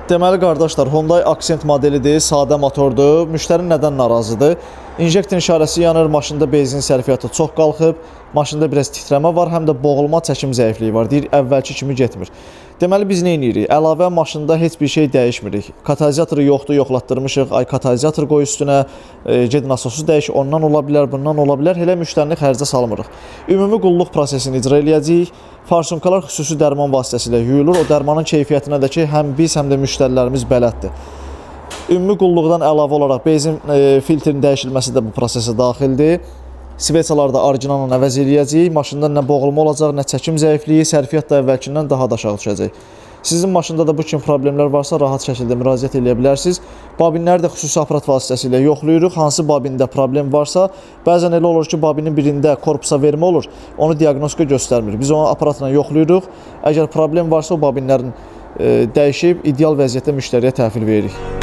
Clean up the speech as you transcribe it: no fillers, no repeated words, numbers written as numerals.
Deməli qardaşlar, Hyundai Accent modelidir, sadə motordur. Müştəri nədən narazıdır? İnjektor işarəsi yanır, maşında benzin sərfiyyatı çox qalxıb, maşında biraz titrəmə var, həm də boğulma, çəkim zəifliyi var. Deyir, əvvəlki kimi getmir. Deməli biz nə edirik? Əlavə maşında heç bir şey dəyişmirik. Katalizatoru yoxdur, yoxlatdırmışıq. Ay katalizator qoy üstünə, ged nasosu dəyiş, ondan ola bilər, bundan ola bilər. Elə müştərini xərcə salmırıq. Ümumi qulluq prosesini icra eləyəcəyik. Farsonkalar xüsusi dərman vasitəsilə yuyulur. O dərmanın keyfiyyətinə də ki, həm biz, həm də müştərilərimiz bələddir. Ümumi qulluqdan əlavə olaraq benzin filtrinin dəyişilməsi də bu prosesə daxildir. Sveçaları da orijinalla əvəz eləyəcəyik. Maşında nə boğulma olacaq, nə çəkim zəifliyi, sərfiyyat da əvvəlkindən daha da aşağı düşəcək. Sizin maşında da bu kimi problemlər varsa rahat şəkildə müraciət edə bilərsiniz. Babinləri də xüsusi aparat vasitəsilə yoxlayırıq. Hansı babində problem varsa, bəzən elə olur ki, babinin birində korpusa vermə olur. Onu diaqnostika göstərmir. Biz onu aparatla yoxlayırıq. Əgər problem varsa, o babinlərin dəyişib ideal vəziyyətdə müştəriyə təhvil veririk.